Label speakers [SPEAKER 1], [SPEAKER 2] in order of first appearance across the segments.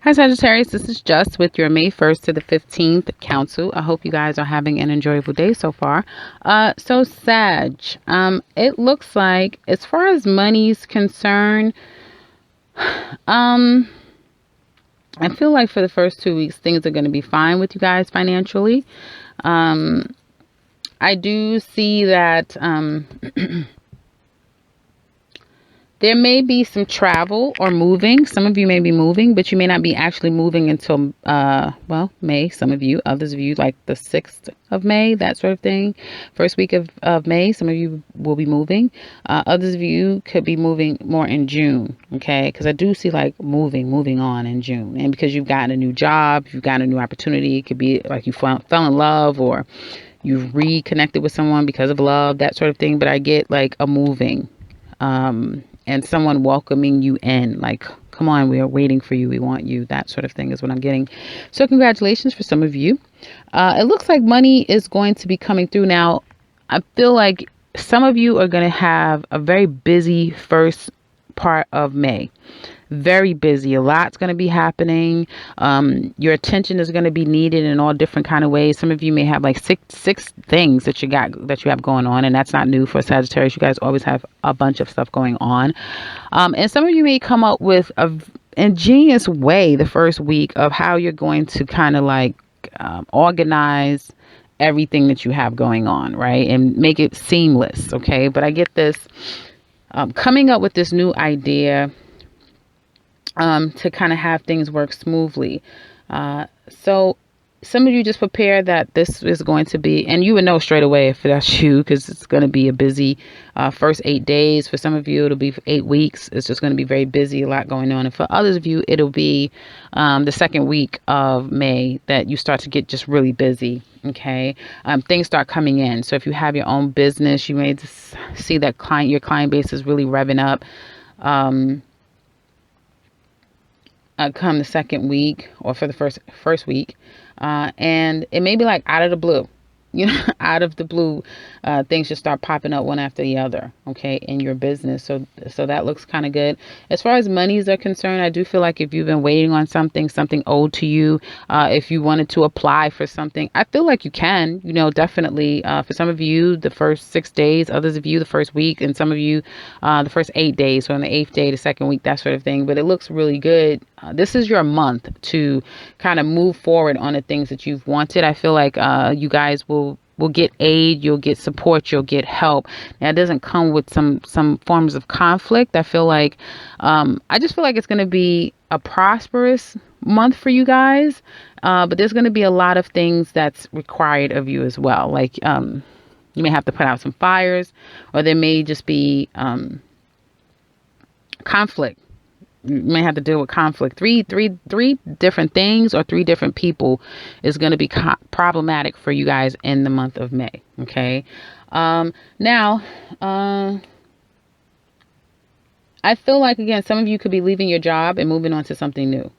[SPEAKER 1] Hi Sagittarius, this is Just with your May 1st to the 15th council. I hope you guys are having an enjoyable day so far. So Sag, it looks like as far as money's concerned, um, I feel like for the first 2 weeks things are going to be fine with you guys financially. I do see that there may be some travel or moving. Some of you may be moving, but you may not be actually moving until, May. Some of you, others of you, like the 6th of May, that sort of thing. First week of May, some of you will be moving. Others of you could be moving more in June, okay? Because I do see like moving on in June. And because you've gotten a new job, you've gotten a new opportunity, it could be like you fell in love or you've reconnected with someone because of love, that sort of thing. But I get like a moving. And someone welcoming you in, like, come on, we are waiting for you, we want you, that sort of thing is what I'm getting. So congratulations for some of you. It looks like money is going to be coming through. Now, I feel like some of you are going to have a very busy first part of May. Very busy. A lot's going to be happening. Your attention is going to be needed in all different kind of ways. Some of you may have like six things that you have going on, and that's not new for Sagittarius. You guys always have a bunch of stuff going on, and some of you may come up with a ingenious way the first week of how you're going to kind of like organize everything that you have going on, right, and make it seamless. Okay, but I get this coming up with this new idea to kind of have things work smoothly. So some of you just prepare that this is going to be, and you would know straight away if that's you, because it's going to be a busy first 8 days. For some of you, it'll be 8 weeks. It's just going to be very busy, a lot going on. And for others of you, it'll be the second week of May that you start to get just really busy. Okay. Things start coming in. So if you have your own business, you may just see that your client base is really revving up. Come the second week or for the first week, and it may be like out of the blue, out of the blue, things just start popping up one after the other, okay, in your business. So that looks kind of good. As far as monies are concerned, I do feel like if you've been waiting on something owed to you, if you wanted to apply for something, I feel like you can, definitely, for some of you, the first 6 days, others of you, the first week, and some of you, the first 8 days. So on the 8th day, the second week, that sort of thing. But it looks really good. This is your month to kind of move forward on the things that you've wanted. I feel like you guys will get aid, you'll get support, you'll get help. Now, it doesn't come with some forms of conflict. I feel like I just feel like it's going to be a prosperous month for you guys, but there's going to be a lot of things that's required of you as well. Like you may have to put out some fires, or there may just be conflict. You may have to deal with conflict. Three different things or 3 different people is going to be problematic for you guys in the month of May. Okay. Now, I feel like, again, some of you could be leaving your job and moving on to something new.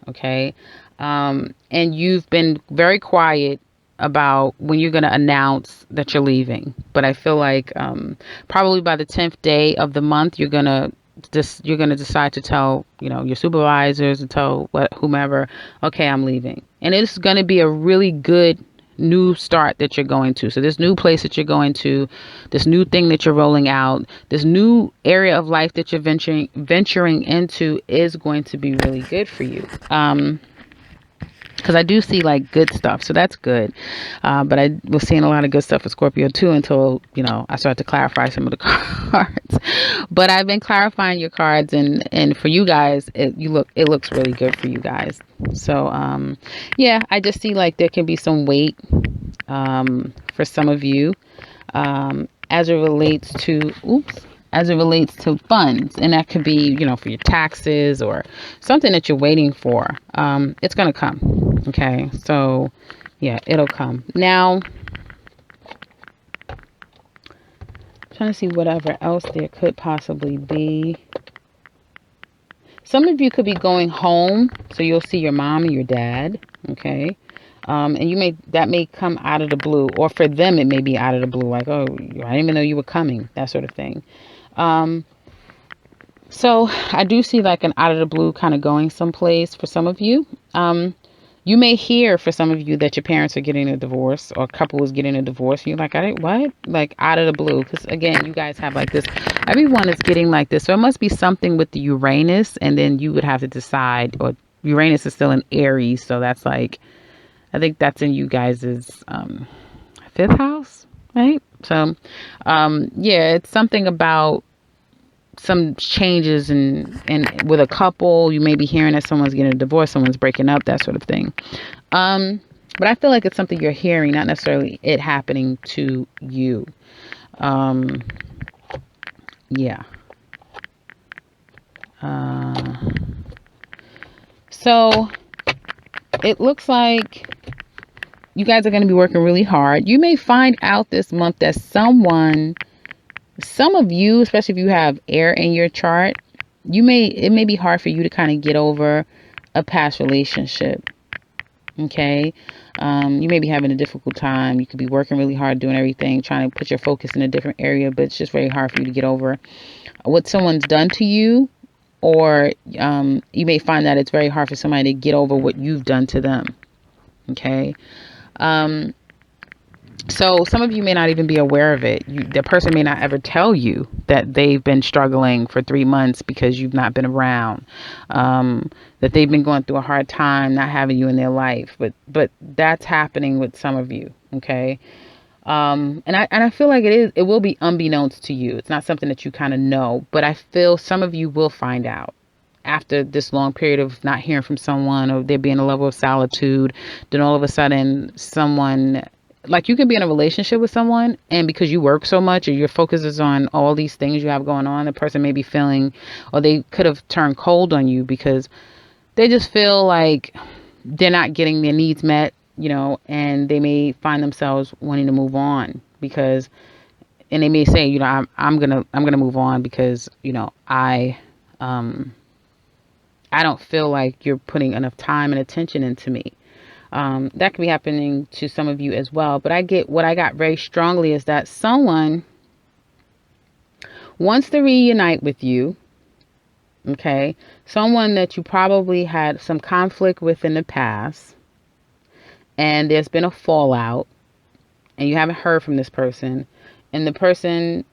[SPEAKER 1] Okay. And you've been very quiet about when you're going to announce that you're leaving. But I feel like probably by the 10th day of the month, you're going to decide to tell, your supervisors and tell whomever, okay, I'm leaving. And it's going to be a really good new start that you're going to. So this new place that you're going to, this new thing that you're rolling out, this new area of life that you're venturing into is going to be really good for you. Because I do see like good stuff, so that's good. But I was seeing a lot of good stuff with Scorpio too until I started to clarify some of the cards. But I've been clarifying your cards, and for you guys, it looks really good for you guys. So yeah, I just see like there can be some weight for some of you as it relates to funds, and that could be for your taxes or something that you're waiting for. It's gonna come. Okay, so yeah, it'll come. Now, trying to see whatever else there could possibly be. Some of you could be going home, so you'll see your mom and your dad. Okay. And that may come out of the blue, or for them it may be out of the blue, like, oh, I didn't even know you were coming, that sort of thing. So I do see like an out of the blue kind of going someplace for some of you. You may hear for some of you that your parents are getting a divorce or a couple is getting a divorce. And you're like, I didn't, what? Like out of the blue. Because again, you guys have like this, everyone is getting like this. So it must be something with the Uranus. And then you would have to decide, or Uranus is still in Aries. So that's like, I think that's in you guys' fifth house, right? So, yeah, it's something about some changes in with a couple. You may be hearing that someone's getting a divorce, someone's breaking up, that sort of thing. But I feel like it's something you're hearing, not necessarily it happening to you. Yeah. So it looks like you guys are going to be working really hard. You may find out this month that some of you, especially if you have air in your chart, it may be hard for you to kind of get over a past relationship. Okay. You may be having a difficult time. You could be working really hard, doing everything, trying to put your focus in a different area, but it's just very hard for you to get over what someone's done to you. Or you may find that it's very hard for somebody to get over what you've done to them. Okay. So some of you may not even be aware of it. The person may not ever tell you that they've been struggling for 3 months because you've not been around, that they've been going through a hard time not having you in their life. But that's happening with some of you. Okay. And I feel like it will be unbeknownst to you. It's not something that you kind of know, but I feel some of you will find out after this long period of not hearing from someone, or there being a level of solitude. Then all of a sudden someone, like, you can be in a relationship with someone, and because you work so much or your focus is on all these things you have going on, the person may be feeling, or they could have turned cold on you because they just feel like they're not getting their needs met, and they may find themselves wanting to move on and they may say, I'm gonna move on because, I don't feel like you're putting enough time and attention into me. That could be happening to some of you as well. But what I got very strongly is that someone wants to reunite with you. Okay. Someone that you probably had some conflict with in the past, and there's been a fallout, and you haven't heard from this person, and the person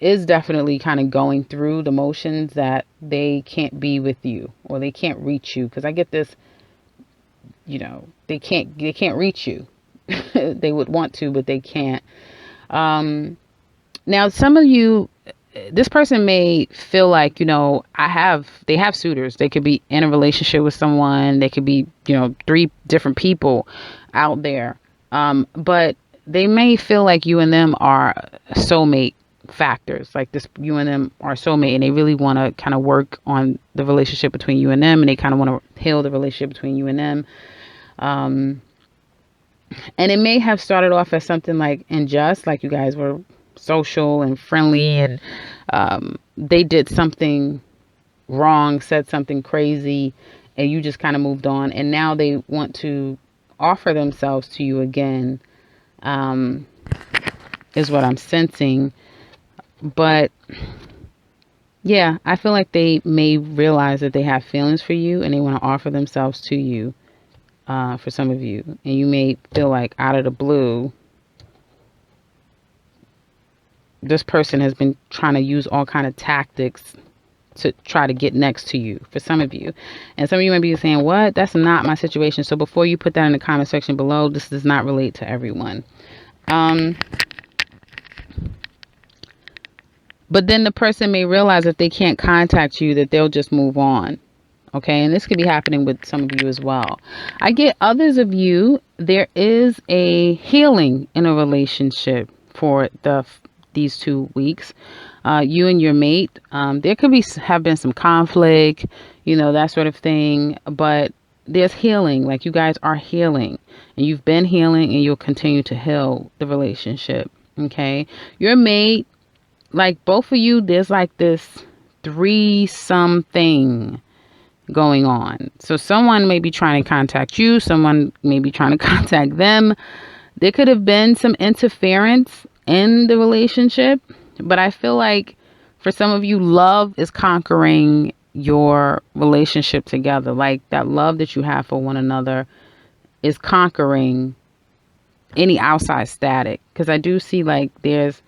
[SPEAKER 1] is definitely kind of going through the motions that they can't be with you, or they can't reach you. Because I get this, they can't reach you. They would want to, but they can't. Now, some of you, this person may feel like, they have suitors. They could be in a relationship with someone. They could be, 3 different people out there. But they may feel like you and them are soulmate factors. Like this, you and them are soulmate, and they really want to kind of work on the relationship between you and them, and they kind of want to heal the relationship between you and them. And it may have started off as something like unjust, like you guys were social and friendly, and they did something wrong, said something crazy, and you just kind of moved on, and now they want to offer themselves to you again, is what I'm sensing. But yeah, I feel like they may realize that they have feelings for you, and they want to offer themselves to you, for some of you. And you may feel like out of the blue, this person has been trying to use all kind of tactics to try to get next to you, for some of you. And some of you might be saying, what? That's not my situation. So before you put that in the comment section below, this does not relate to everyone. But then the person may realize if they can't contact you, that they'll just move on. Okay. And this could be happening with some of you as well. I get others of you, there is a healing in a relationship for these 2 weeks. You and your mate, there could have been some conflict, that sort of thing, but there's healing. Like, you guys are healing, and you've been healing, and you'll continue to heal the relationship. Okay. Your mate, like both of you, there's like this threesome thing going on. So someone may be trying to contact you. Someone may be trying to contact them. There could have been some interference in the relationship, but I feel like For some of you, love is conquering your relationship together. Like that love that you have for one another is conquering any outside static. Because I do see like there's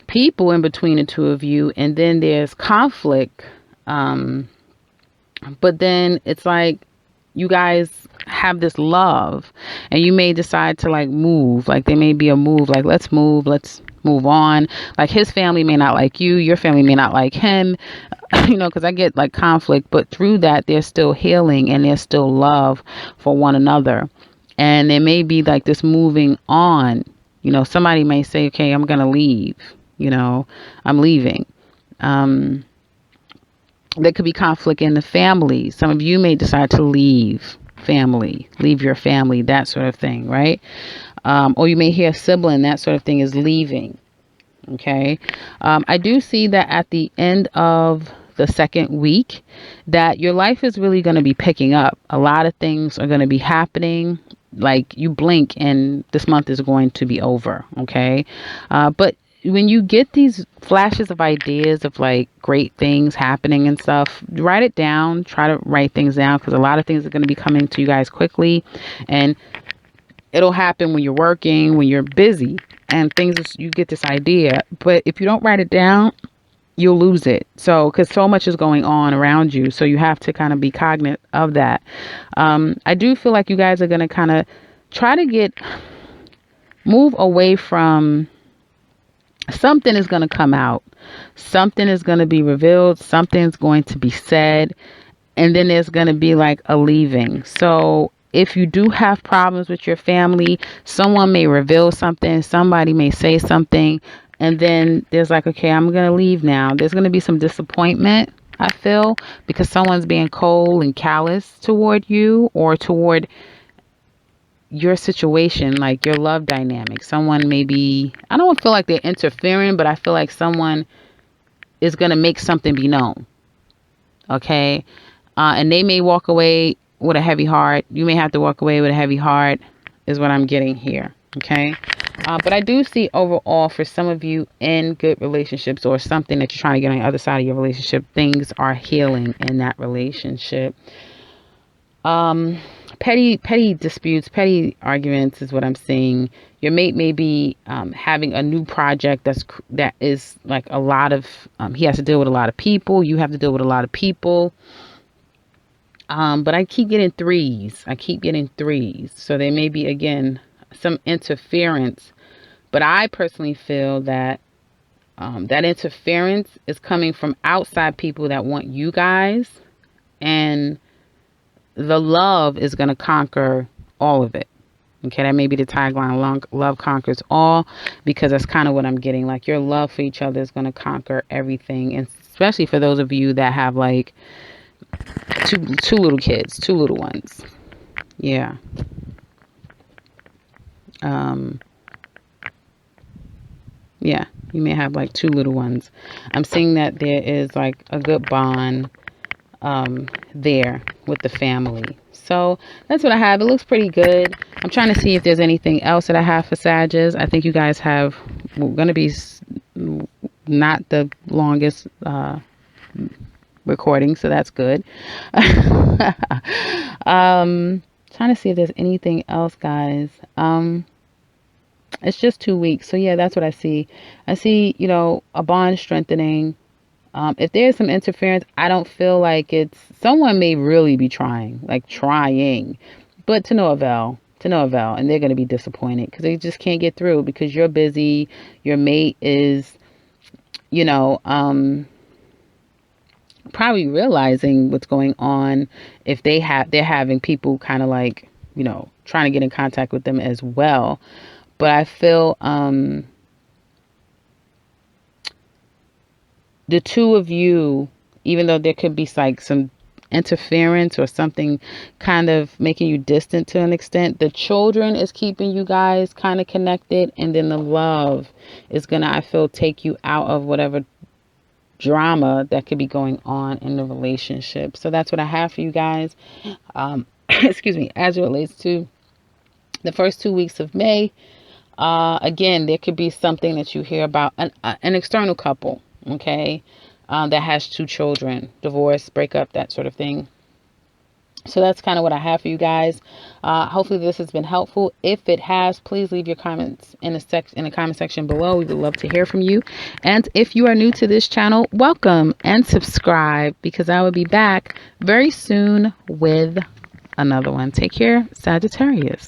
[SPEAKER 1] people in between the two of you, and then there's conflict. But then it's like you guys have this love, and you may decide to like move. Like there may be a move, like let's move on. Like his family may not like you, your family may not like him, you know, because I get like conflict, but through that there's still healing and there's still love for one another. And there may be like this moving on. You know, somebody may say, okay, I'm gonna leave, you know, I'm leaving. There could be conflict in the family. Some of you may decide to leave leave your family, that sort of thing, right? Or you may hear a sibling, that sort of thing is leaving. Okay. I do see that at the end of the second week that your life is really going to be picking up. A lot of things are going to be happening. Like you blink and this month is going to be over. Okay. But when you get these flashes of ideas of like great things happening and stuff, write it down, try to write things down, because a lot of things are going to be coming to you guys quickly, and it'll happen when you're working, when you're busy, and you get this idea. But if you don't write it down, you'll lose it. So, because so much is going on around you. So you have to kind of be cognizant of that. I do feel like you guys are going to kind of try to move away from. Something is going to come out. Something is going to be revealed. Something's going to be said. And then there's going to be like a leaving. So if you do have problems with your family, someone may reveal something. Somebody may say something. And then there's like, okay, I'm going to leave now. There's going to be some disappointment, I feel, because someone's being cold and callous toward you or toward your situation, like your love dynamic. Someone maybe, I don't feel like they're interfering, but I feel like someone is going to make something be known. Okay. And they may walk away with a heavy heart. You may have to walk away with a heavy heart is what I'm getting here. Okay. But I do see overall for some of you in good relationships or something that you're trying to get on the other side of your relationship, things are healing in that relationship. Petty disputes, petty arguments is what I'm seeing. Your mate may be having a new project that is like a lot of, he has to deal with a lot of people. You have to deal with a lot of people. But I keep getting threes. So there may be, again, some interference. But I personally feel that that interference is coming from outside people that want you guys, and the love is going to conquer all of it. Okay, that may be the tagline, love conquers all, because that's kind of what I'm getting. Like your love for each other is going to conquer everything. And especially for those of you that have like two little kids, two little ones. Yeah. Yeah, you may have like two little ones. I'm seeing that there is like a good bond there with the family. So that's what I have. It looks pretty good. I'm trying to see if there's anything else that I have for Sages. I think you guys have, we're going to be not the longest recording, so that's good. Trying to see if there's anything else, guys. It's just 2 weeks. So yeah, that's what I see. I see, a bond strengthening. If there's some interference, I don't feel like someone may really be trying, but to no avail, and they're going to be disappointed because they just can't get through because you're busy. Your mate is, probably realizing what's going on. If they're having people kind of like, trying to get in contact with them as well. But I feel, the two of you, even though there could be like some interference or something kind of making you distant to an extent, the children is keeping you guys kind of connected. And then the love is going to, I feel, take you out of whatever drama that could be going on in the relationship. So that's what I have for you guys. Excuse me, as it relates to the first 2 weeks of May. Again, there could be something that you hear about an external couple. okay, that has 2 children, divorce, breakup, that sort of thing. So that's kind of what I have for you guys. Hopefully this has been helpful. If it has, please leave your comments in the comment section below. We would love to hear from you. And if you are new to this channel, welcome and subscribe, because I will be back very soon with another one. Take care, Sagittarius.